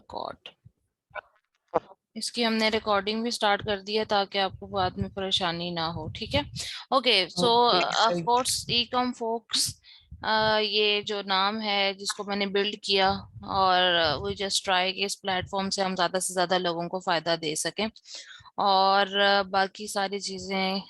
God, इसकी हमने recording भी स्टार्ट कर दी है ताकि आपको बाद में परेशानी ना हो। ठीक है, ओके। सो ओके ऑफ सही। कोर्स ईकॉम फोक्स, ये जो नाम है जिसको मैंने बिल्ड किया, और वी जस्ट ट्राई कि इस प्लेटफॉर्म से हम ज्यादा से ज्यादा लोगों को फायदा दे सकें। और बाकी सारी चीजें,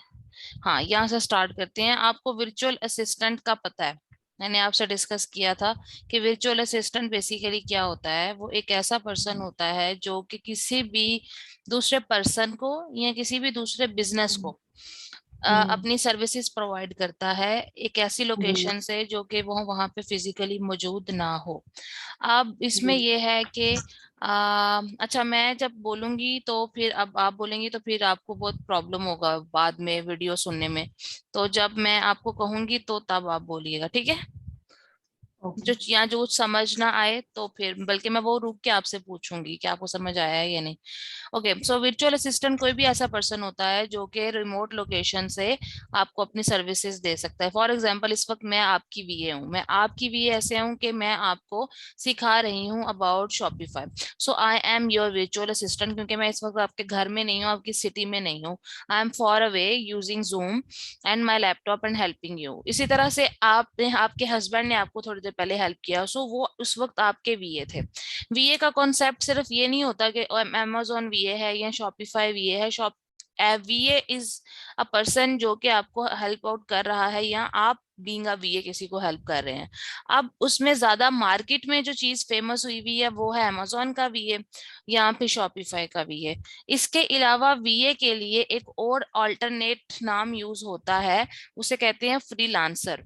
हाँ, यहाँ से स्टार्ट करते हैं। आपको वर्चुअल असिस्टेंट का पता है, मैंने आपसे डिस्कस किया था कि वर्चुअल असिस्टेंट बेसिकली क्या होता है। वो एक ऐसा पर्सन होता है जो कि किसी भी दूसरे पर्सन को या किसी भी दूसरे बिजनेस हम्म। को अपनी सर्विसेज प्रोवाइड करता है एक ऐसी जी लोकेशन से जो कि वो वहां पे फिजिकली मौजूद ना हो। अब इसमें जी। ये है कि अच्छा, मैं जब बोलूंगी तो फिर, अब आप बोलेंगी तो फिर आपको बहुत प्रॉब्लम होगा बाद में वीडियो सुनने में। तो जब मैं आपको कहूंगी तो तब आप बोलिएगा, ठीक है? ओके। जो या जो समझ ना आए तो फिर बल्कि मैं वो रुक के आपसे पूछूंगी कि आपको समझ आया है या नहीं। ओके, सो वर्चुअल असिस्टेंट कोई भी ऐसा पर्सन होता है जो कि रिमोट लोकेशन से आपको अपनी सर्विसेज दे सकता है। फॉर एग्जांपल, इस वक्त मैं आपकी वीए हूँ। मैं आपकी वीए ऐसे हूँ कि मैं आपको सिखा रही हूँ about Shopify. So I am your virtual assistant, क्योंकि मैं इस वक्त आपके घर में नहीं हूँ, आपकी सिटी में नहीं हूँ। I am for away using zoom and my laptop and helping you. इसी तरह से आपने, आपके हस्बैंड ने आपको थोड़ी देर पहले हेल्प किया, सो वो उस वक्त आपके वीए थे। वीए का कॉन्सेप्ट सिर्फ ये नहीं होता कि अमेजोन वीए है या शॉपिफाई वीए है। शॉप वीए इज अ पर्सन जो कि आपको हेल्प आउट कर रहा है, या आप बीइंग अ वीए किसी को हेल्प कर रहे हैं। अब उसमें ज्यादा मार्केट में जो चीज फेमस हुई हुई है वो है अमेजोन का वीए या फिर शॉपिफाई का वीए। इसके अलावा वीए के लिए एक और अल्टरनेट नाम यूज होता है, उसे कहते हैं फ्रीलांसर।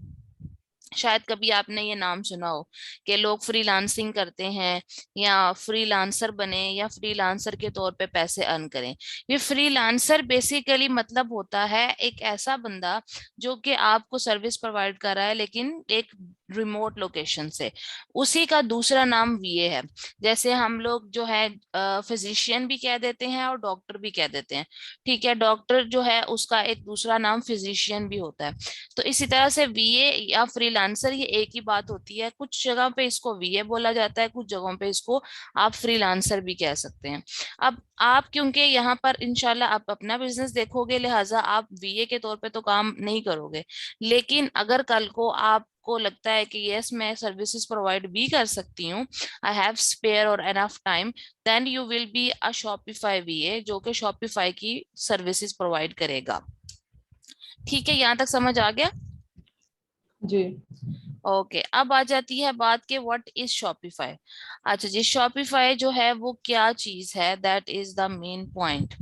शायद कभी आपने ये नाम सुना हो कि लोग फ्रीलांसिंग करते हैं या फ्रीलांसर बने या फ्रीलांसर के तौर पे पैसे अर्न करें। ये फ्रीलांसर बेसिकली मतलब होता है एक ऐसा बंदा जो कि आपको सर्विस प्रोवाइड कर रहा है लेकिन एक रिमोट लोकेशन से। उसी का दूसरा नाम वीए है। जैसे हम लोग जो है फिजिशियन भी कह देते हैं और डॉक्टर भी कह देते हैं। ठीक है, डॉक्टर जो है उसका एक दूसरा नाम फिजिशियन भी होता है। तो इसी तरह से वीए या फ्रीलांसर ये एक ही बात होती है। कुछ जगह पे इसको वीए बोला जाता है, कुछ जगहों पे इसको आप फ्रीलांसर भी कह सकते हैं। अब आप क्योंकि यहाँ पर इंशाल्लाह आप अपना बिजनेस देखोगे, लिहाजा आप वीए के तौर पे तो काम नहीं करोगे। लेकिन अगर कल को आपको लगता है कि यस, मैं सर्विसेज प्रोवाइड भी कर सकती हूँ, आई हैव स्पेयर और enough time, then you will be a Shopify VA जो कि शॉपिफाई की सर्विसेज प्रोवाइड करेगा। ठीक है, यहाँ तक समझ आ गया? जी ओके, अब आ जाती है बात के व्हाट इज शॉपिफाई। अच्छा जी, शॉपिफाई जो है वो क्या चीज है, that is the main point.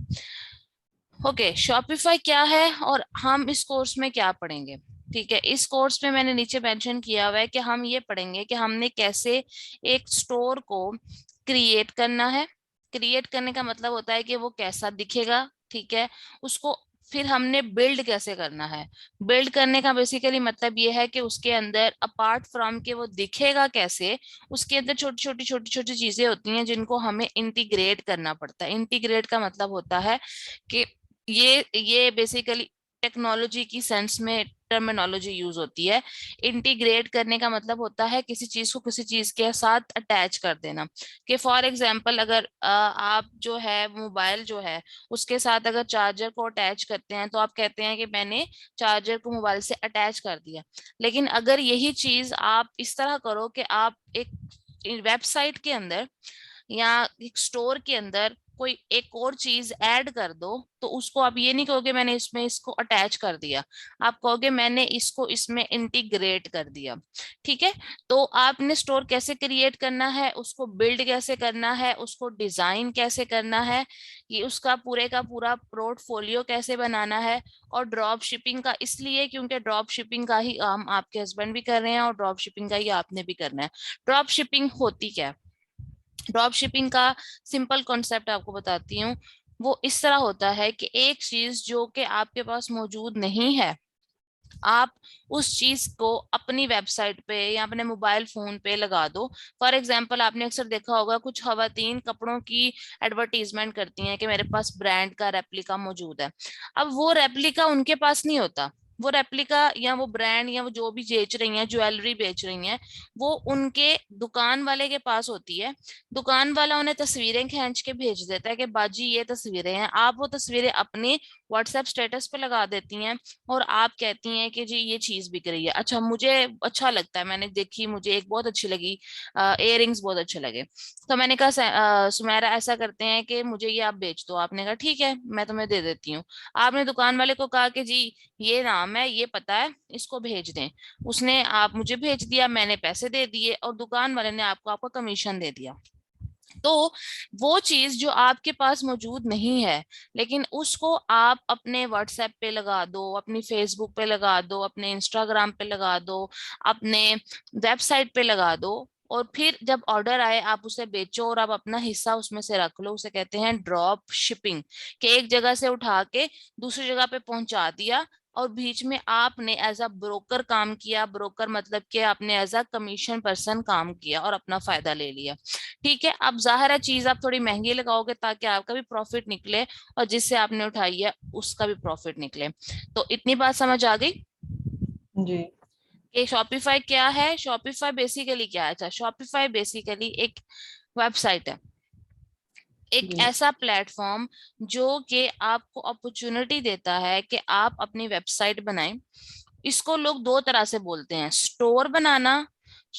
Okay, Shopify क्या है और हम इस कोर्स में क्या पढ़ेंगे? ठीक है, इस कोर्स में मैंने नीचे मेंशन किया हुआ है कि हम ये पढ़ेंगे कि हमने कैसे एक स्टोर को क्रिएट करना है। क्रिएट करने का मतलब होता है कि वो कैसा दिखेगा। ठीक है, उसको फिर हमने बिल्ड कैसे करना है। बिल्ड करने का बेसिकली मतलब ये है कि उसके अंदर अपार्ट फ्रॉम के वो दिखेगा कैसे, उसके अंदर छोटी छोटी चीजें होती हैं जिनको हमें इंटीग्रेट करना पड़ता है। इंटीग्रेट का मतलब होता है कि ये बेसिकली टेक्नोलॉजी की सेंस में टर्मिनोलॉजी यूज होती है। इंटीग्रेट करने का मतलब होता है किसी चीज को किसी चीज के साथ अटैच कर देना। कि फॉर एग्जांपल, अगर आप जो है मोबाइल जो है उसके साथ अगर चार्जर को अटैच करते हैं तो आप कहते हैं कि मैंने चार्जर को मोबाइल से अटैच कर दिया। लेकिन अगर यही चीज आप इस तरह करो कि आप एक वेबसाइट के अंदर या एक स्टोर के अंदर कोई एक और चीज ऐड कर दो, तो उसको आप ये नहीं कहोगे मैंने इसमें इसको अटैच कर दिया, आप कहोगे मैंने इसको इसमें इंटीग्रेट कर दिया। ठीक है, तो आपने स्टोर कैसे क्रिएट करना है, उसको बिल्ड कैसे करना है, उसको डिजाइन कैसे करना है, ये उसका पूरे का पूरा पोर्टफोलियो कैसे बनाना है। और ड्रॉप शिपिंग का इसलिए क्योंकि ड्रॉप शिपिंग का ही काम आपके हस्बैंड भी कर रहे हैं और ड्रॉप शिपिंग का ही आपने भी करना है। ड्रॉप शिपिंग होती क्या है? ड्रॉप शिपिंग का सिंपल कॉन्सेप्ट आपको बताती हूँ। वो इस तरह होता है कि एक चीज जो कि आपके पास मौजूद नहीं है, आप उस चीज को अपनी वेबसाइट पे या अपने मोबाइल फोन पे लगा दो। फॉर एग्जांपल, आपने अक्सर देखा होगा कुछ खवातीन कपड़ों की एडवर्टीजमेंट करती हैं कि मेरे पास ब्रांड का रेप्लिका मौजूद है। अब वो रेप्लिका उनके पास नहीं होता, वो रेप्लिका या वो ब्रांड या वो जो भी बेच रही हैं, ज्वेलरी बेच रही हैं, वो उनके दुकान वाले के पास होती है। दुकान वाला उन्हें तस्वीरें खींच के भेज देता है कि बाजी ये तस्वीरें हैं, आप वो तस्वीरें अपने व्हाट्सएप स्टेटस पे लगा देती हैं और आप कहती हैं कि जी ये चीज बिक रही है। अच्छा, मुझे अच्छा लगता है, मैंने देखी, मुझे एक बहुत अच्छी लगी, इयररिंग्स बहुत अच्छे लगे, तो मैंने कहा सुमेरा ऐसा करते हैं कि मुझे ये आप बेच दो। आपने कहा ठीक है मैं तुम्हें दे देती हूँ। आपने दुकान वाले को कहा कि जी ये नाम है, ये पता है, इसको भेज दें। उसने आप मुझे भेज दिया, मैंने पैसे दे दिए और दुकान वाले ने आपको आपका कमीशन दे दिया। तो वो चीज जो आपके पास मौजूद नहीं है, लेकिन उसको आप अपने व्हाट्सएप पे लगा दो, अपनी फेसबुक पे लगा दो, अपने इंस्टाग्राम पे लगा दो, अपने वेबसाइट पे लगा दो, और फिर जब ऑर्डर आए आप उसे बेचो और आप अपना हिस्सा उसमें से रख लो। उसे कहते हैं ड्रॉप शिपिंग, कि एक जगह से उठा के दूसरी जगह पे पहुंचा दिया और बीच में आपने एज अ ब्रोकर काम किया। ब्रोकर मतलब कि आपने एज अ कमीशन पर्सन काम किया और अपना फायदा ले लिया। ठीक है, अब जाहिर है चीज आप थोड़ी महंगी लगाओगे ताकि आपका भी प्रॉफिट निकले और जिससे आपने उठाई है उसका भी प्रॉफिट निकले। तो इतनी बात समझ आ गई जी। कि शॉपिफाई क्या है। शॉपिफाई बेसिकली क्या है? अच्छा, शॉपिफाई बेसिकली एक वेबसाइट है, एक जी। ऐसा प्लेटफॉर्म जो कि आपको अपॉर्चुनिटी देता है कि आप अपनी वेबसाइट बनाएं। इसको लोग दो तरह से बोलते हैं, स्टोर बनाना,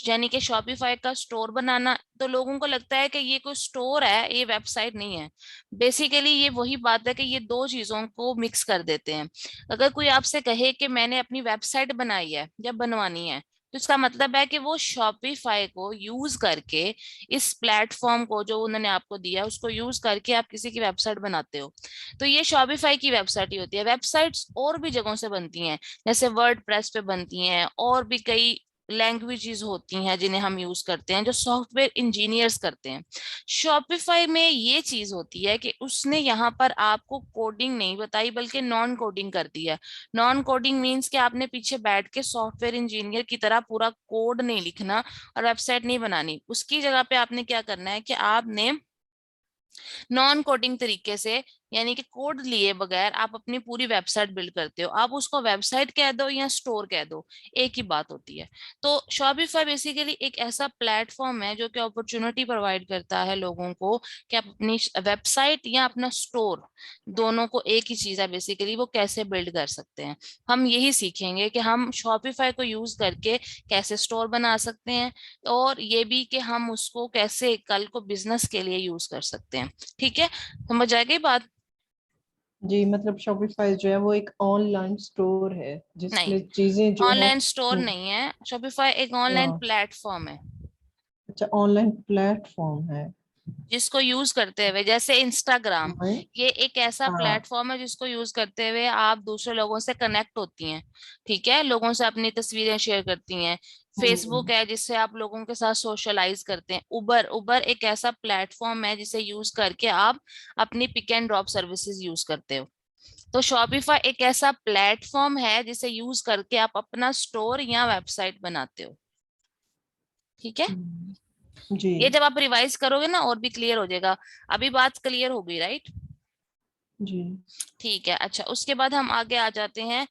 यानी कि शॉपिफाई का स्टोर बनाना। तो लोगों को लगता है कि ये कोई स्टोर है, ये वेबसाइट नहीं है। बेसिकली ये वही बात है कि ये दो चीजों को मिक्स कर देते हैं। अगर कोई आपसे कहे कि मैंने अपनी वेबसाइट बनाई है या बनवानी है, तो इसका मतलब है कि वो शॉपिफाई को यूज करके, इस प्लेटफॉर्म को जो उन्होंने आपको दिया उसको यूज करके आप किसी की वेबसाइट बनाते हो। तो ये शॉपिफाई की वेबसाइट ही होती है। वेबसाइट्स और भी जगहों से बनती हैं, जैसे वर्ड प्रेस पे बनती हैं, और भी कई लैंग्वेजेस होती हैं जिन्हें हम यूज करते हैं, जो सॉफ्टवेयर इंजीनियर्स करते हैं। शॉपिफाई में ये चीज होती है कि उसने यहाँ पर आपको कोडिंग नहीं बताई बल्कि नॉन कोडिंग कर दी है। नॉन कोडिंग मीन्स कि आपने पीछे बैठ के सॉफ्टवेयर इंजीनियर की तरह पूरा कोड नहीं लिखना और वेबसाइट नहीं बनानी। उसकी जगह पे आपने क्या करना है कि आपने नॉन कोडिंग तरीके से, यानी कि कोड लिए बगैर आप अपनी पूरी वेबसाइट बिल्ड करते हो। आप उसको वेबसाइट कह दो या स्टोर कह दो, एक ही बात होती है। तो शॉपिफाई बेसिकली एक ऐसा प्लेटफॉर्म है जो कि अपॉर्चुनिटी प्रोवाइड करता है लोगों को कि आप अपनी वेबसाइट या अपना स्टोर, दोनों को, एक ही चीज है बेसिकली, वो कैसे बिल्ड कर सकते हैं। हम यही सीखेंगे कि हम शॉपिफाई को यूज करके कैसे स्टोर बना सकते हैं, और ये भी कि हम उसको कैसे कल को बिजनेस के लिए यूज कर सकते हैं। ठीक है, समझ आ गई बात? जी, मतलब शॉपिफाई जो है वो एक ऑनलाइन स्टोर है नहीं, जिसमें चीजें जो हैं। ऑनलाइन स्टोर नहीं है, शॉपिफाई एक ऑनलाइन हाँ। प्लेटफॉर्म है अच्छा, ऑनलाइन प्लेटफॉर्म है। जिसको यूज करते हुए, जैसे इंस्टाग्राम, मैं। ये एक ऐसा हाँ। प्लेटफॉर्म है जिसको यूज करते हुए आप दूसरे लोगों से कनेक्ट होती हैं। ठीक है, लोगों से अपनी तस्वीरें शेयर करती हैं। फेसबुक हम्म। है जिससे आप लोगों के साथ सोशलाइज करते हैं। उबर, उबर एक ऐसा प्लेटफॉर्म है जिसे यूज करके आप अपनी pick and drop services use करते हो। तो शॉपिफाई एक ऐसा प्लेटफॉर्म है जिसे यूज करके आप अपना स्टोर या वेबसाइट बनाते हो। ठीक है, जी। ये जब आप रिवाइज करोगे ना और भी क्लियर हो जाएगा। अभी बात क्लियर हो गई, राइट? जी। ठीक है, अच्छा, उसके बाद हम आगे आ जाते हैं।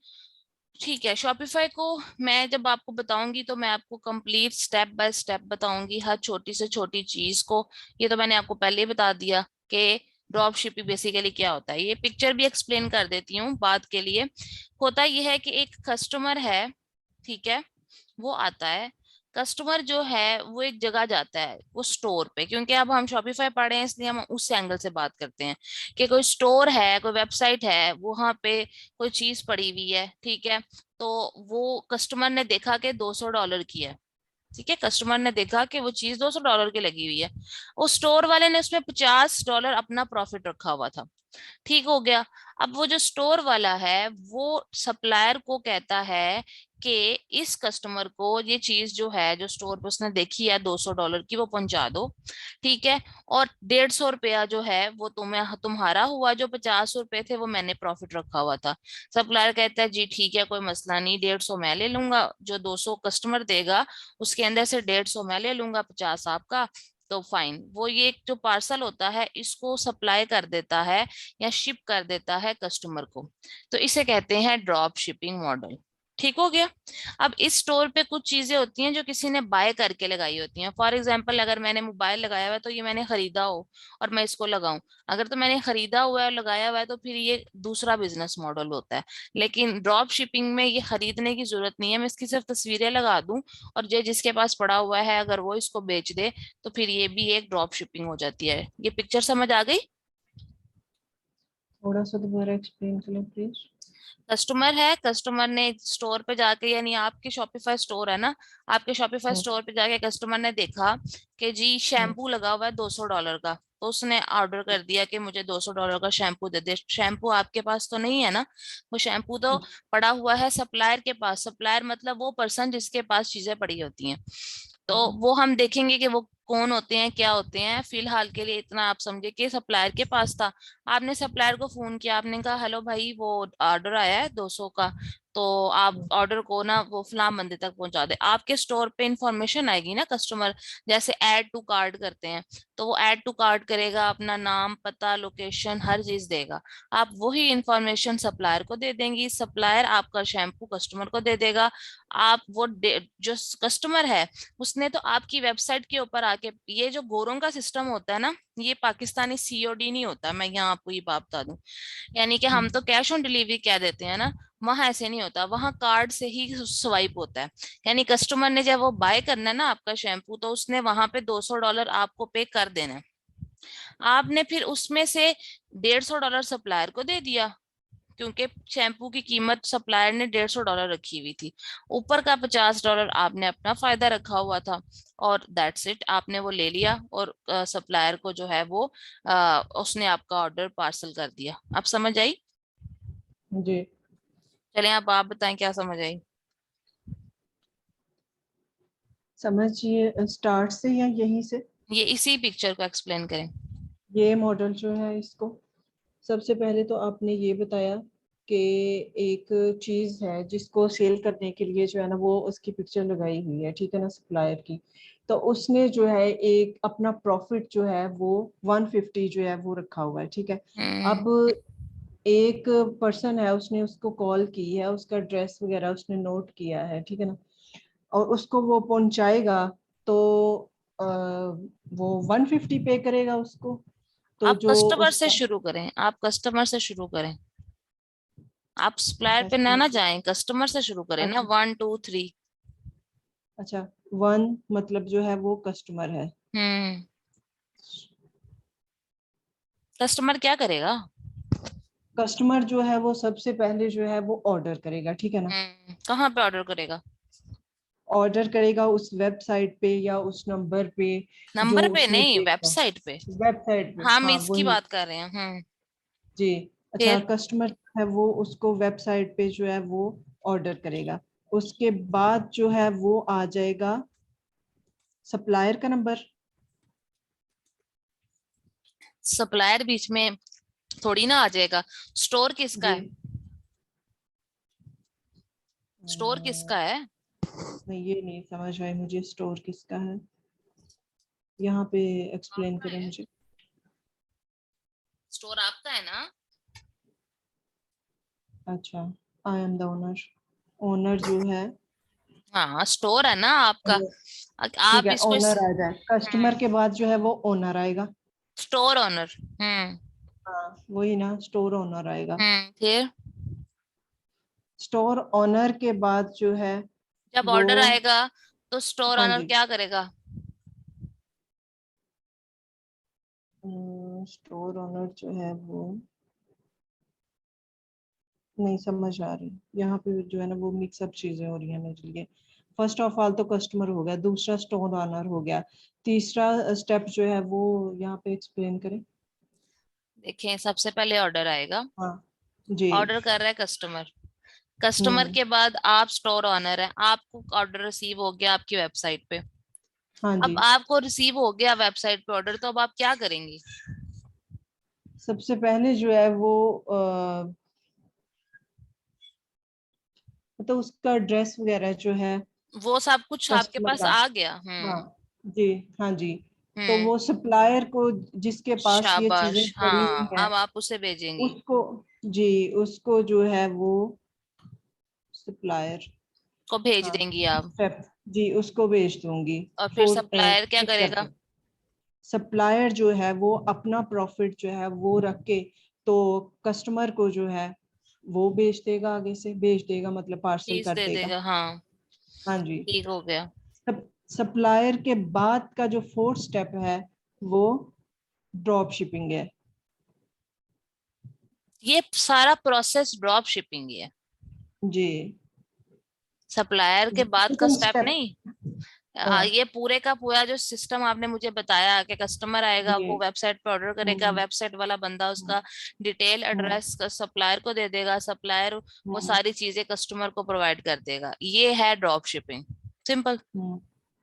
ठीक है, शॉपिफाई को मैं जब आपको बताऊंगी तो मैं आपको कंप्लीट स्टेप बाय स्टेप बताऊंगी, हर छोटी से छोटी चीज को। ये तो मैंने आपको पहले ही बता दिया कि ड्रॉप शिपिंग बेसिकली क्या होता है। ये पिक्चर भी एक्सप्लेन कर देती हूँ बात के लिए। होता यह है कि एक कस्टमर है, ठीक है, वो आता है। कस्टमर जो है वो एक जगह जाता है, वो स्टोर पे, क्योंकि अब हम शॉपिफाई पढ़े हैं इसलिए हम उस एंगल से बात करते हैं कि कोई स्टोर है, कोई वेबसाइट है, वहां पे कोई चीज पड़ी हुई है। ठीक है, तो वो कस्टमर ने देखा कि $200 की है। ठीक है, कस्टमर ने देखा कि वो चीज $200 की लगी हुई है। उस स्टोर वाले ने उसमें $50 अपना प्रॉफिट रखा हुआ था। ठीक हो गया। अब वो जो स्टोर वाला है वो सप्लायर को कहता है कि इस कस्टमर को ये चीज जो है, जो स्टोर पे उसने देखी है $200 की, वो पहुंचा दो। ठीक है, और ₹150 जो है वो तुम्हें, तुम्हारा हुआ, जो ₹50 थे वो मैंने प्रॉफिट रखा हुआ था। सप्लायर कहता है जी ठीक है, कोई मसला नहीं, 150 मैं ले लूंगा, जो 200 कस्टमर देगा उसके अंदर से 150 मैं ले लूंगा, 50 आपका। तो फाइन, वो ये जो पार्सल होता है इसको सप्लाई कर देता है या शिप कर देता है कस्टमर को, तो इसे कहते हैं ड्रॉप शिपिंग मॉडल। ठीक हो गया। अब इस स्टोर पे कुछ चीजें होती हैं जो किसी ने बाय करके लगाई होती हैं। फॉर एग्जांपल, अगर मैंने मोबाइल लगाया हुआ है तो ये मैंने खरीदा हो और मैं इसको लगाऊं, अगर तो मैंने खरीदा हुआ है और लगाया हुआ है तो फिर ये दूसरा बिजनेस मॉडल होता है। लेकिन ड्रॉप शिपिंग में ये खरीदने की जरूरत नहीं है, मैं इसकी सिर्फ तस्वीरें लगा दूं और जो जिसके पास पड़ा हुआ है अगर वो इसको बेच दे तो फिर ये भी एक ड्रॉप शिपिंग हो जाती है। ये पिक्चर समझ आ गई? थोड़ा सा दोबारा एक्सप्लेन करें प्लीज। कस्टमर है, कस्टमर ने स्टोर पे जाके, यानी आपके शॉपिफाई स्टोर है ना, आपके शॉपिफाई हम्म। स्टोर पे जाके कस्टमर ने देखा कि जी हम्म। शैम्पू लगा हुआ है $200 का, तो उसने ऑर्डर कर दिया कि मुझे $200 का शैम्पू दे दे। शैम्पू आपके पास तो नहीं है ना, वो शैम्पू तो पड़ा हुआ है सप्लायर के पास। सप्लायर मतलब वो पर्सन जिसके पास चीजें पड़ी होती हैं। तो हम्म। वो हम देखेंगे कि वो कौन होते हैं, क्या होते हैं। फिलहाल के लिए इतना आप समझे कि सप्लायर के पास था। आपने सप्लायर को फोन किया, आपने कहा हेलो भाई वो ऑर्डर आया है 200 का, तो आप ऑर्डर को ना वो फलां बंदे तक पहुंचा दे। आपके स्टोर पे इंफॉर्मेशन आएगी ना, कस्टमर जैसे ऐड टू कार्ट करते हैं, तो वो ऐड टू कार्ट करेगा, अपना नाम पता लोकेशन हर चीज देगा। आप वही इंफॉर्मेशन सप्लायर को दे देंगी, सप्लायर आपका शैम्पू कस्टमर को दे देगा। आप वो जो कस्टमर है उसने तो आपकी वेबसाइट के ऊपर आके, ये जो गोरों का सिस्टम होता है ना, ये पाकिस्तानी सीओडी नहीं होता, मैं यहाँ आपको ये बात बता दूं। यानी कि हम हम्म। तो कैश ऑन डिलीवरी कह देते हैं ना, वहां ऐसे नहीं होता, वहां कार्ड से ही स्वाइप होता है। यानी कस्टमर ने जब वो बाय करना है ना आपका शैम्पू, तो उसने वहां पे $200 आपको पे कर देना है। आपने फिर उसमें से $150 सप्लायर को दे दिया, क्योंकि शैम्पू की कीमत सप्लायर ने $150 रखी हुई थी। ऊपर का $50 आपने अपना फायदा रखा हुआ था, और दैट्स इट, आपने वो ले लिया और सप्लायर को जो है वो उसने आपका ऑर्डर पार्सल कर दिया। आप समझ आई? जी। चलें अब आप बताएं क्या समझ आई। समझिए स्टार्ट से या यहीं से। ये इसी पिक्चर को एक्सप्लेन करें। ये मॉडल जो है इसको सबसे पहले तो आपने ये बताया कि एक चीज है जिसको सेल करने के लिए जो है ना वो उसकी पिक्चर लगाई हुई है, ठीक है ना, सप्लायर की। तो उसने जो है एक अपना प्रॉफिट जो है वो 150 जो है वो रखा हुआ है, ठीक है। हम्म। अब एक पर्सन है, उसने उसको कॉल की है, उसका एड्रेस वगैरह उसने नोट किया है, ठीक है ना, और उसको वो पहुंचाएगा। तो अ, वो 150 पे करेगा उसको। तो आप जो कस्टमर से उसका शुरू करें, आप कस्टमर से शुरू करें। आप सप्लायर पे ना कस्टमर ना से। जाएं, कस्टमर से शुरू करें ना, अच्छा। 1 2 3। अच्छा, वन मतलब जो है वो कस्टमर है। हम्म। कस्टमर क्या करेगा? कस्टमर जो है वो सबसे पहले जो है वो ऑर्डर करेगा, ठीक है ना। कहाँ पे ऑर्डर करेगा? ऑर्डर करेगा उस वेबसाइट पे या उस नंबर पे जो नंबर पे उसने नहीं, देखा। वेबसाइट पे। वेबसाइट पे, हम हाँ इसकी वही। बात कर रहे हैं। जी। अच्छा, फिर कस्टमर है वो उसको वेबसाइट पे जो है वो ऑर्डर करेगा। उसके बाद जो है वो आ जाएगा सप्लायर का नंबर। सप्लायर बीच में थोड़ी ना आ जाएगा। स्टोर किसका जी। है? स्टोर किसका है? नहीं, ये नहीं समझ आई मुझे, स्टोर किसका है यहाँ पे, एक्सप्लेन आपका करें है। मुझे। स्टोर आपका है ना। अच्छा, I am the owner. Owner जो है, हाँ, स्टोर है ना आपका। ठीक आप है, इसको ओनर आ जाए, कस्टमर के बाद जो है वो ओनर आएगा। Store owner. हाँ वही ना, स्टोर ओनर आएगा। फिर स्टोर ओनर के बाद जो है जब वो, ऑर्डर आएगा तो स्टोर हाँ ओनर जी, क्या करेगा? स्टोर ओनर जो है वो, नहीं समझ आ रही यहाँ पे जो है ना, वो मिक्सअप चीजें हो रही हैं मेरे लिए। फर्स्ट ऑफ ऑल तो कस्टमर हो गया, दूसरा स्टोर ओनर हो गया, तीसरा स्टेप जो है वो यहाँ पे एक्सप्लेन करें। देखें, सबसे पहले ऑर्डर आएगा। हाँ जी। ऑर्डर कर रहा है कस्टमर। कस्टमर हम्म। के बाद आप स्टोर ओनर है, आपको ऑर्डर रिसीव हो गया आपकी वेबसाइट पे। हाँ अब जी। आपको रिसीव हो गया वेबसाइट पे ऑर्डर, तो अब आप क्या करेंगी? सबसे पहले जो है वो तो उसका एड्रेस वगैरह जो है वो सब कुछ आपके कस्टमर पास का। आ गया। हाँ जी। हाँ जी। तो हम्म। वो सप्लायर को जिसके पास ये चीजें शाबाश, पड़ी हाँ, हुई हैं, अब आप उसे भेजेंगी। उसको, जी, उसको जो है वो सप्लायर, को भेज हाँ, देंगी आप। स्टेप, जी, उसको भेज दूंगी। और फिर फोर सप्लायर क्या फिफ्थ स्टेप करेगा? पे सप्लायर जो है वो अपना प्रॉफिट जो है वो रख के, तो कस्टमर को जो है वो बेच देगा, आगे से भेज देगा, मतलब पार्सल फीस कर दे देगा। देगा, हाँ। हाँ जी। ठीक हो गया। सप्लायर के बाद का जो फोर्थ स्टेप है वो ड्रॉप शिपिंग है। ये सारा प्रोसेस ड्रॉप शिपिंग ही है, जी। सप्लायर के बाद का सेकंड स्टेप स्टेप, नहीं। हाँ, ये पूरे का पूरा जो सिस्टम आपने मुझे बताया कि कस्टमर आएगा, जी, वो वेबसाइट पे ऑर्डर करेगा, हम्म, वेबसाइट वाला बंदा हम्म, उसका डिटेल हम्म, एड्रेस सप्लायर को दे देगा, सप्लायर वो हम्म, सारी चीजें कस्टमर को प्रोवाइड कर देगा, ये है ड्रॉप शिपिंग। सिंपल। हम्म,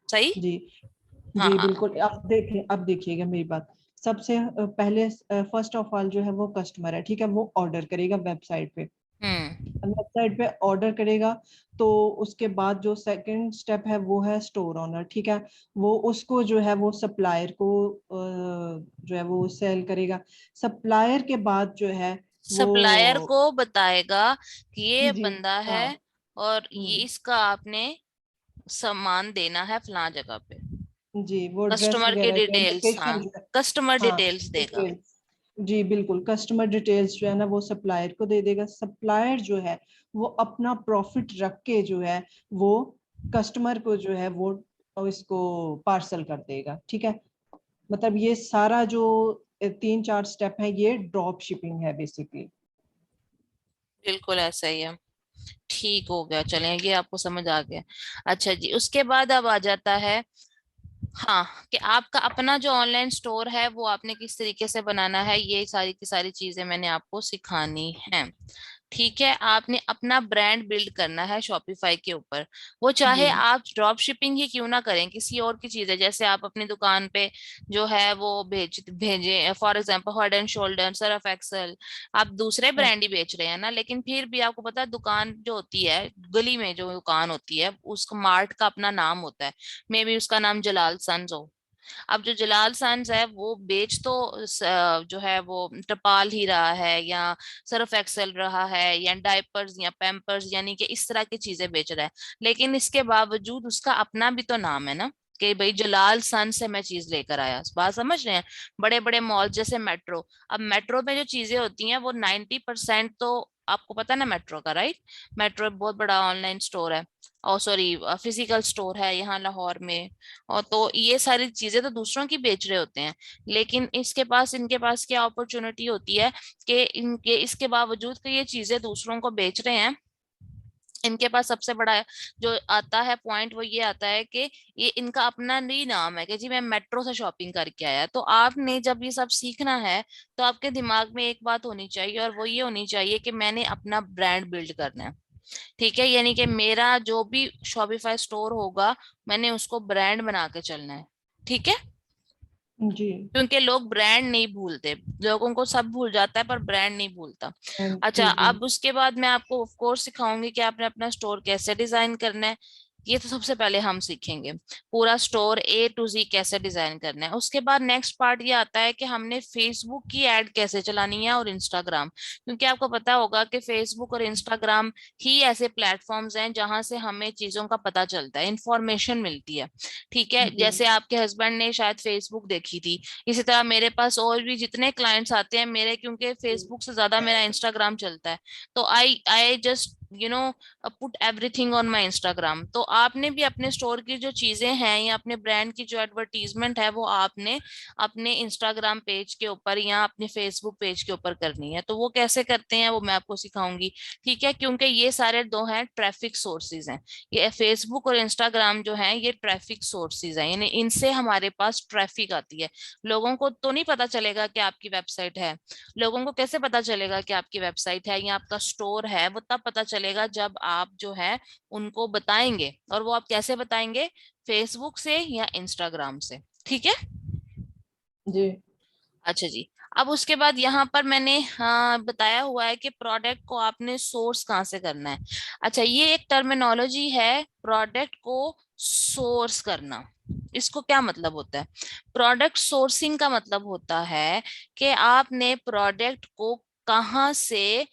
सही। जी, जी, हाँ। बिल्कुल। अब देखिएगा मेरी बात। सबसे पहले फर्स्ट ऑफ ऑल जो है वो कस्टमर है, ठीक है, वो ऑर्डर करेगा वेबसाइट पे। हम्म। वेबसाइट पे ऑर्डर करेगा, तो उसके बाद जो सेकंड स्टेप है वो है स्टोर ओनर, ठीक है। वो उसको जो है वो सप्लायर को जो है वो सेल करेगा। सप्लायर के बाद जो है वो, सप्लायर को बताएगा कि ये जी, बंदा है हाँ, और ये हम्म, इसका आपने सामान देना है फलां जगह पे। जी, वो ड्रेस कस्टमर की वगैरह जो डिटेल्स, हाँ, लोकेशन जो है, कस्टमर हाँ, डिटेल्स देगा। डिटेल्स, जी, बिल्कुल, कस्टमर डिटेल्स जो है ना वो सप्लायर को दे देगा। सप्लायर जो है वो अपना प्रॉफिट रख के जो है वो कस्टमर को जो है वो इसको पार्सल कर देगा, ठीक है। मतलब ये सारा जो 3-4 स्टेप है ये ड्रॉप शिपिंग है बेसिकली। बिल्कुल ऐसा ही है। ठीक हो गया, चलें, ये आपको समझ आ गया। अच्छा जी, उसके बाद अब आ जाता है, हाँ, कि आपका अपना जो ऑनलाइन स्टोर है वो आपने किस तरीके से बनाना है, ये सारी की सारी चीजें मैंने आपको सिखानी है। ठीक है, आपने अपना ब्रांड बिल्ड करना है शॉपिफाई के ऊपर। वो जी, चाहे आप ड्रॉप शिपिंग ही क्यों ना करें, किसी और की चीज है, जैसे आप अपनी दुकान पे जो है वो भेजे, for example Head and Shoulder, Surf Excel, आप दूसरे हाँ, ब्रांड ही बेच रहे हैं ना, लेकिन फिर भी आपको पता है दुकान जो होती है, गली में जो दुकान होती है, उसको मार्ट का अपना नाम होता है। मे बी उसका नाम जलाल सन्स हो। अब जो जलाल सन्स है वो बेच तो जो है वो टपाल ही रहा है, या सर्फ एक्सेल रहा है, या डायपर्स या पैम्पर्स, यानी कि इस तरह की चीजें बेच रहा है, लेकिन इसके बावजूद उसका अपना भी तो नाम है ना, कि भाई जलाल सन से मैं चीज लेकर आया। बात समझ रहे हैं? बड़े बड़े मॉल जैसे मेट्रो, अब मेट्रो में जो चीजें होती हैं वो 90% तो आपको पता है ना मेट्रो का, राइट? मेट्रो बहुत बड़ा ऑनलाइन स्टोर है, और सॉरी फिजिकल स्टोर है यहाँ लाहौर में। और तो ये सारी चीजें तो दूसरों की बेच रहे होते हैं, लेकिन इनके पास क्या अपॉर्चुनिटी होती है कि इनके इसके बावजूद कि ये चीजें दूसरों को बेच रहे हैं, इनके पास सबसे बड़ा जो आता है पॉइंट वो ये आता है कि ये इनका अपना नहीं नाम है कि जी मैं मेट्रो से शॉपिंग करके आया। तो आपने जब ये सब सीखना है तो आपके दिमाग में एक बात होनी चाहिए, और वो ये होनी चाहिए कि मैंने अपना ब्रांड बिल्ड करना है। ठीक है, यानी कि मेरा जो भी शॉपिफाई स्टोर होगा, मैंने उसको ब्रांड बना के चलना है। ठीक है, जी, क्योंकि लोग ब्रांड नहीं भूलते, लोगों को सब भूल जाता है पर ब्रांड नहीं भूलता। अच्छा, जी, जी, अब उसके बाद मैं आपको ऑफ कोर्स सिखाऊंगी कि आपने अपना स्टोर कैसे डिजाइन करना है। ये तो सबसे पहले हम सीखेंगे, पूरा स्टोर A to Z कैसे डिजाइन करना है। उसके बाद नेक्स्ट पार्ट ये आता है कि हमने फेसबुक की एड कैसे चलानी है और इंस्टाग्राम, क्योंकि आपको पता होगा कि फेसबुक और इंस्टाग्राम ही ऐसे प्लेटफॉर्म्स हैं जहां से हमें चीजों का पता चलता है, इंफॉर्मेशन मिलती है। ठीक है, जी, जैसे आपके हस्बैंड ने शायद फेसबुक देखी थी, इसी तरह मेरे पास और भी जितने क्लाइंट्स आते हैं मेरे, क्योंकि फेसबुक से ज्यादा मेरा इंस्टाग्राम चलता है, तो I just put everything on my Instagram. तो आपने भी अपने स्टोर की जो चीजें हैं या अपने ब्रांड की जो एडवर्टीजमेंट है वो आपने अपने इंस्टाग्राम पेज के ऊपर या अपने फेसबुक पेज के ऊपर करनी है। तो वो कैसे करते हैं वो मैं आपको सिखाऊंगी। ठीक है, क्योंकि ये सारे दो हैं ट्रैफिक सोर्सेज हैं, ये फेसबुक और इंस्टाग्राम जो है ये ट्रैफिक सोर्सेज हैं, यानी इनसे हमारे पास ट्रैफिक आती है। लोगों को तो नहीं पता चलेगा कि आपकी वेबसाइट है, लोगों को कैसे पता चलेगा कि आपकी वेबसाइट है या आपका स्टोर है, वो तब पता चलेगा जब आप जो है उनको बताएंगे। और वो आप कैसे बताएंगे? फेसबुक से या इंस्टाग्राम से। ठीक है। जी, अच्छा जी, अब उसके बाद यहाँ पर मैंने बताया हुआ है कि प्रोडक्ट को आपने सोर्स कहाँ से करना है। अच्छा, ये एक टर्मिनोलॉजी है, प्रोडक्ट को सोर्स करना। इसको क्या मतलब होता है? प्रोडक्ट सोर्सिंग का मतलब होता है कि आपने प्रोडक्ट को कहाँ से,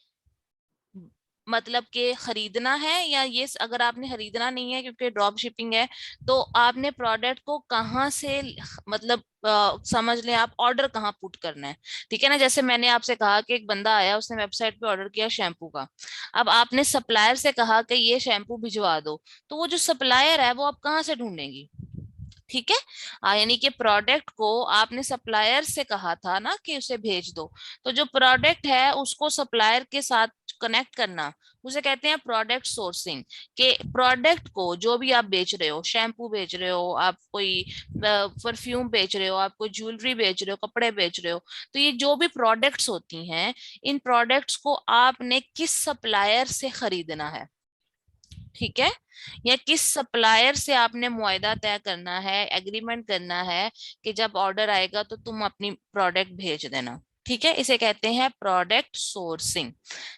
मतलब कि खरीदना है, या ये अगर आपने खरीदना नहीं है क्योंकि ड्रॉप शिपिंग है, तो आपने प्रोडक्ट को कहाँ से, मतलब समझ लें आप ऑर्डर कहाँ पुट करना है। ठीक है ना, जैसे मैंने आपसे कहा कि एक बंदा आया, उसने वेबसाइट पे ऑर्डर किया शैम्पू का। अब आपने सप्लायर से कहा कि ये शैम्पू भिजवा दो, तो वो जो सप्लायर है वो आप कहाँ से ढूंढेंगी? ठीक है। यानी कि प्रोडक्ट को आपने सप्लायर से कहा था ना कि उसे भेज दो, तो जो प्रोडक्ट है उसको सप्लायर के साथ कनेक्ट करना, उसे कहते हैं प्रोडक्ट सोर्सिंग। के प्रोडक्ट को जो भी आप बेच रहे हो, शैम्पू बेच रहे हो, आप कोई परफ्यूम बेच रहे हो, आप कोई ज्वेलरी बेच रहे हो, कपड़े बेच रहे हो, तो ये जो भी प्रोडक्ट्स होती हैं, इन प्रोडक्ट्स को आपने किस सप्लायर से खरीदना है। ठीक है। या किस सप्लायर से आपने मुआयदा तय करना है, एग्रीमेंट करना है कि जब ऑर्डर आएगा तो तुम अपनी प्रोडक्ट भेज देना। ठीक है, इसे कहते हैं प्रोडक्ट सोर्सिंग।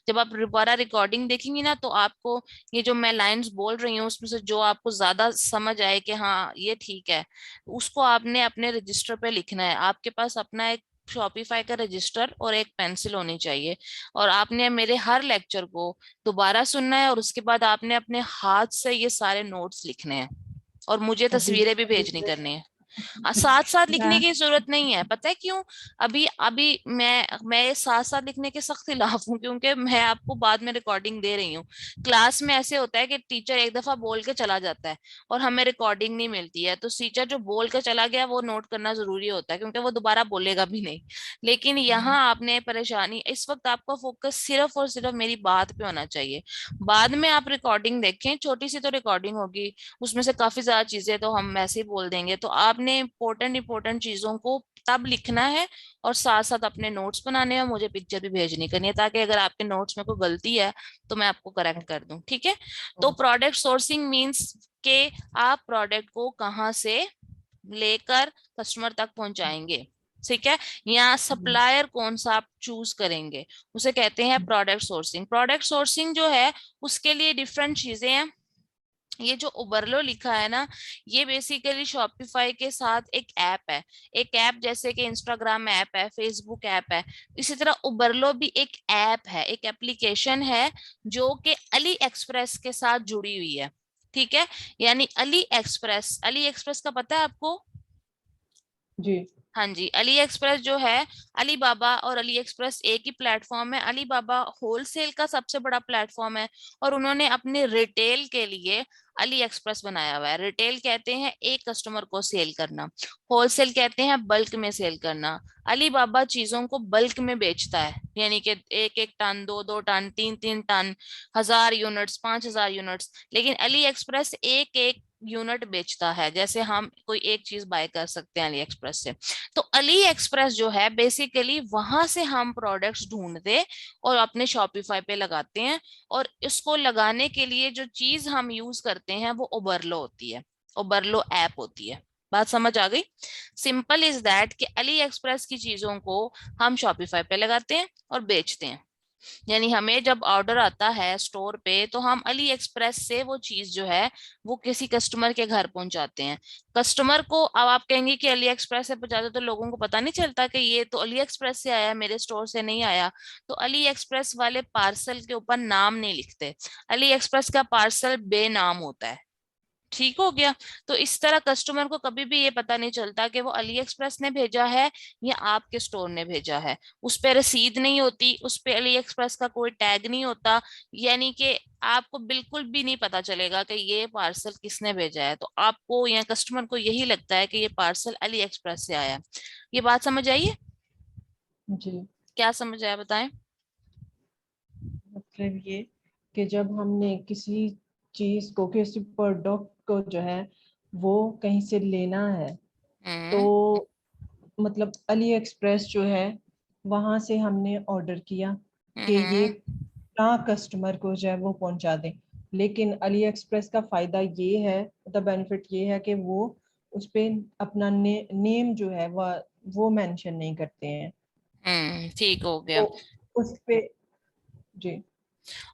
जब आप दोबारा रिकॉर्डिंग देखेंगी ना, तो आपको ये जो मैं लाइंस बोल रही हूँ उसमें से जो आपको ज्यादा समझ आए कि हाँ ये ठीक है, उसको आपने अपने रजिस्टर पे लिखना है। आपके पास अपना एक शॉपिफाई का रजिस्टर और एक पेंसिल होनी चाहिए, और आपने मेरे हर लेक्चर को दोबारा सुनना है, और उसके बाद आपने अपने हाथ से ये सारे नोट्स लिखने हैं, और मुझे अभी तस्वीरें भी भेजनी करनी है। साथ साथ लिखने मैं की जरूरत नहीं है, पता है क्यों? अभी अभी मैं साथ साथ लिखने के सख्त खिलाफ हूँ, क्योंकि मैं आपको बाद में रिकॉर्डिंग दे रही हूँ। क्लास में ऐसे होता है कि टीचर एक दफा बोल के चला जाता है और हमें रिकॉर्डिंग नहीं मिलती है, तो टीचर जो बोल के चला गया वो नोट करना जरूरी होता है, क्योंकि वो दोबारा बोलेगा भी नहीं। लेकिन यहाँ आपने परेशानी, इस वक्त आपका फोकस सिर्फ और सिर्फ मेरी बात पे होना चाहिए। बाद में आप रिकॉर्डिंग देखें, छोटी सी तो रिकॉर्डिंग होगी, उसमें से काफी ज्यादा चीजें तो हम वैसे ही बोल देंगे, तो आपने इंपॉर्टेंट इंपॉर्टेंट चीजों को तब लिखना है, और साथ साथ अपने नोट्स बनाने हैं, मुझे पिक्चर भी भेजनी करनी है, ताकि अगर आपके नोट्स में कोई गलती है तो मैं आपको करेक्ट कर दूं। ठीक है। तो प्रोडक्ट सोर्सिंग मींस के आप प्रोडक्ट को कहाँ से लेकर कस्टमर तक पहुंचाएंगे। ठीक है। या सप्लायर कौन सा आप चूज करेंगे, उसे कहते हैं प्रोडक्ट सोर्सिंग। प्रोडक्ट सोर्सिंग जो है उसके लिए डिफरेंट चीजें हैं। ये जो उबरलो लिखा है ना, ये बेसिकली शॉपिफाई के साथ एक ऐप है। एक ऐप जैसे कि इंस्टाग्राम ऐप है, फेसबुक ऐप है, इसी तरह उबरलो भी एक ऐप है, एक एप्लीकेशन है, जो कि अली एक्सप्रेस के साथ जुड़ी हुई है। ठीक है। यानी अली एक्सप्रेस, अली एक्सप्रेस का पता है आपको? जी हाँ जी, अली एक्सप्रेस जो है, अली बाबा और अली एक्सप्रेस एक ही प्लेटफॉर्म है। अली बाबा होलसेल का सबसे बड़ा प्लेटफॉर्म है, और उन्होंने अपने रिटेल के लिए अली एक्सप्रेस बनाया हुआ है। रिटेल कहते हैं एक कस्टमर को सेल करना, होलसेल कहते हैं बल्क में सेल करना। अली बाबा चीजों को बल्क में बेचता है, यानी कि एक एक टन, दो दो टन, तीन तीन टन, 1000 यूनिट्स, 5000 यूनिट्स। लेकिन अली एक्सप्रेस एक एक यूनिट बेचता है, जैसे हम कोई एक चीज बाय कर सकते हैं अली एक्सप्रेस से। तो अली एक्सप्रेस जो है बेसिकली वहां से हम प्रोडक्ट्स ढूंढते और अपने शॉपिफाई पे लगाते हैं, और इसको लगाने के लिए जो चीज हम यूज करते हैं वो ओबरलो होती है, ओबरलो ऐप होती है। बात समझ आ गई? सिंपल इज दैट कि अली एक्सप्रेस की चीजों को हम शॉपिफाई पे लगाते हैं और बेचते हैं। यानी हमें जब ऑर्डर आता है स्टोर पे, तो हम अली एक्सप्रेस से वो चीज जो है वो किसी कस्टमर के घर पहुंचाते हैं। कस्टमर को, अब आप कहेंगे कि अली एक्सप्रेस से पहुंचाते तो लोगों को पता नहीं चलता कि ये तो अली एक्सप्रेस से आया, मेरे स्टोर से नहीं आया। तो अली एक्सप्रेस वाले पार्सल के ऊपर नाम नहीं लिखते, अली एक्सप्रेस का पार्सल बेनाम होता है। ठीक हो गया। तो इस तरह कस्टमर को कभी भी ये पता नहीं चलता कि वो अली एक्सप्रेस ने भेजा है या आपके स्टोर ने भेजा है। उस पे रसीद नहीं होती, उस पे अली एक्सप्रेस का कोई टैग नहीं होता, यानी कि आपको बिल्कुल भी नहीं पता चलेगा कि ये पार्सल किसने भेजा है। तो आपको या कस्टमर को यही लगता है कि ये पार्सल अली एक्सप्रेस से आया। ये बात समझ आई है? जी। क्या समझ आया बताएं। मतलब ये कि जब हमने किसी चीज को, किसी प्रोडक्ट को जो है वो कहीं से लेना है, तो हम्म। मतलब अली एक्सप्रेस जो है वहां से हमने ऑर्डर किया कि ये हम्म। ना कस्टमर को जो है वो पहुंचा दें। लेकिन अली एक्सप्रेस का फायदा ये है, द बेनिफिट ये है कि वो उस पे अपना नेम जो है वो मेंशन नहीं करते हैं। ठीक हो गया। तो उस पे जी।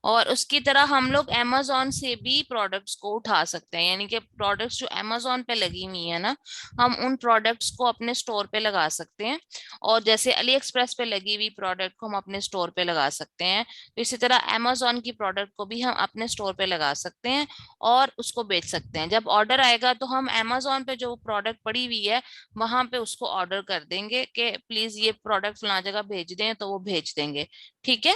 और उसकी तरह हम लोग amazon से भी प्रोडक्ट्स को उठा सकते हैं, यानी कि प्रोडक्ट्स जो amazon पे लगी हुई है ना, हम उन प्रोडक्ट्स को अपने स्टोर पे लगा सकते हैं। और जैसे अली एक्सप्रेस पे लगी हुई प्रोडक्ट को हम अपने स्टोर पे लगा सकते हैं, तो इसी तरह amazon की प्रोडक्ट को भी हम अपने स्टोर पे लगा सकते हैं और उसको बेच सकते हैं। जब ऑर्डर आएगा तो हम amazon पे जो प्रोडक्ट पड़ी हुई है वहां पे उसको ऑर्डर कर देंगे कि प्लीज ये प्रोडक्ट फला जगह भेज दें, तो वो भेज देंगे। ठीक है।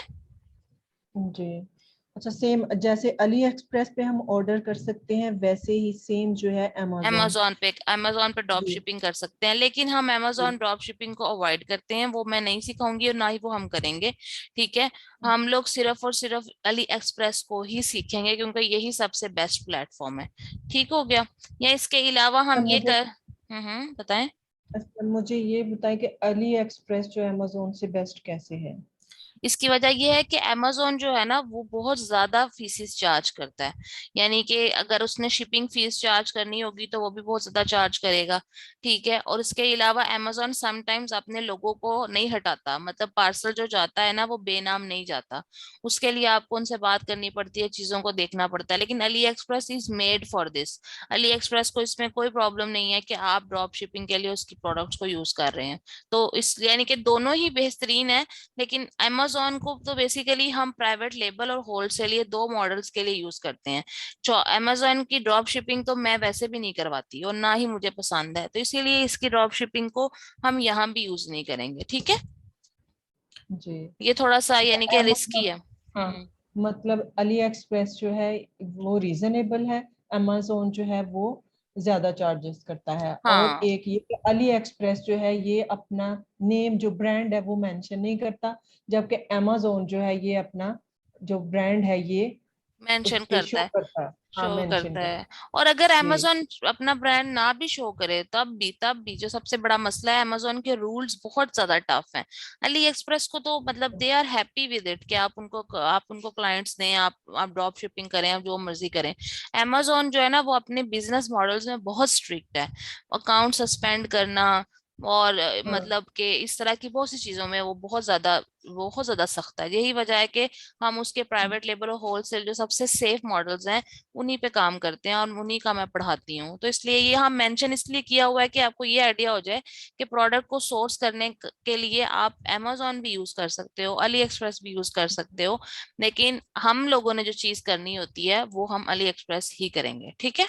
जी। अच्छा, सेम जैसे अली एक्सप्रेस पे हम ऑर्डर कर सकते हैं, वैसे ही सेम जो है अमेजोन। अमेजोन पे ड्रॉप जी शिपिंग कर सकते हैं, लेकिन हम जी। अमेजोन ड्रॉप शिपिंग को अवॉइड करते हैं, वो मैं नहीं सिखाऊंगी और ना ही वो हम करेंगे। ठीक है। हम लोग सिर्फ और सिर्फ अली एक्सप्रेस को ही सीखेंगे क्योंकि यही सबसे बेस्ट प्लेटफॉर्म है। ठीक हो गया। या इसके अलावा अच्छा हम ये मुझे कर बताएं। अच्छा मुझे ये बताएं कि अली एक्सप्रेस जो अमेजोन से बेस्ट कैसे है। इसकी वजह यह है कि amazon जो है ना वो बहुत ज्यादा फीसिस चार्ज करता है, यानी कि अगर उसने शिपिंग फीस चार्ज करनी होगी तो वो भी बहुत ज्यादा चार्ज करेगा। ठीक है। और इसके अलावा amazon समटाइम्स अपने लोगों को नहीं हटाता, मतलब पार्सल जो जाता है ना वो बेनाम नहीं जाता, उसके लिए आपको उनसे बात करनी पड़ती है, चीजों को देखना पड़ता है। लेकिन Ali express is made for this. Ali express को इसमें कोई प्रॉब्लम नहीं है कि आप ड्रॉप शिपिंग के लिए उसकी प्रोडक्ट्स को यूज कर रहे हैं। तो इस यानी कि दोनों ही बेहतरीन है। लेकिन amazon को तो बेसिकली हम प्राइवेट लेबल और होलसेल ये दो मॉडल्स के लिए यूज करते हैं। जो amazon की ड्रॉप शिपिंग तो मैं वैसे भी नहीं करवाती और ना ही मुझे पसंद है, तो इसीलिए इसकी ड्रॉप शिपिंग को हम यहाँ भी यूज नहीं करेंगे। ठीक है। जी। ये थोड़ा सा यानी कि रिस्की मतलब है। हाँ, मतलब अली एक्सप्रेस जो है वो रीजनेबल है, अमेजोन जो है वो ज्यादा चार्जेस करता है। और हाँ, एक ये कि अली एक्सप्रेस जो है ये अपना नेम जो ब्रांड है वो मेंशन नहीं करता, जबकि अमेजोन जो है ये अपना जो ब्रांड है ये उस मेंशन पे करता शो है, करता है। हाँ, शो मेंशन करता करता है। और अगर है। जी amazon अपना ब्रांड ना भी शो करे तब भी जो सबसे बड़ा मसला है, amazon के रूल्स बहुत ज्यादा टफ हैं। अली एक्सप्रेस को तो मतलब they are happy with it कि आप उनको क्लाइंट्स दें, आप ड्रॉप शिपिंग करें, आप जो मर्जी करें। amazon जो है ना वो अपने बिजनेस मॉडल्स में बहुत स्ट्रिक्ट है। अकाउंट सस्पेंड करना और हाँ। मतलब कि इस तरह की बहुत सी चीजों में वो बहुत ज्यादा सख्त है। यही वजह है कि हम उसके प्राइवेट लेबल और होलसेल जो सबसे सेफ मॉडल्स हैं उन्हीं पे काम करते हैं और उन्हीं का मैं पढ़ाती हूँ। तो इसलिए ये हम मेंशन इसलिए किया हुआ है कि आपको ये आइडिया हो जाए कि प्रोडक्ट को सोर्स करने के लिए आप amazon भी यूज कर सकते हो, अली एक्सप्रेस भी यूज कर सकते हो, लेकिन हम लोगों ने जो चीज करनी होती है वो हम अली एक्सप्रेस ही करेंगे। ठीक है।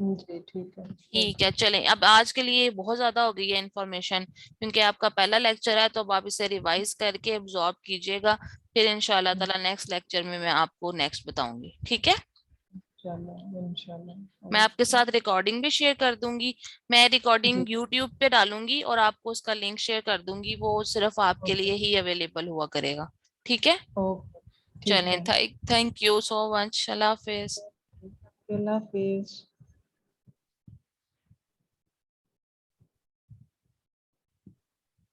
जी ठीक है। ठीक है, चलें। अब आज के लिए बहुत ज्यादा हो गई है इन्फॉर्मेशन, क्योंकि आपका पहला लेक्चर है, तो अब आप इसे रिवाइज करके एब्जॉर्ब कीजिएगा। फिर इंशाल्लाह ताला नेक्स्ट लेक्चर में मैं आपको नेक्स्ट बताऊंगी। ठीक है। इंशाल्लाह इंशाल्लाह। मैं आपके ओके। साथ रिकॉर्डिंग भी शेयर कर दूंगी। मैं जी। रिकॉर्डिंग यूट्यूब पे डालूंगी और आपको उसका लिंक शेयर कर दूंगी, वो सिर्फ आपके ओके। लिए ही अवेलेबल हुआ करेगा। ठीक है। ओके। ठीक चलें, है। Thank you so much. Allah Hafiz. Allah Hafiz.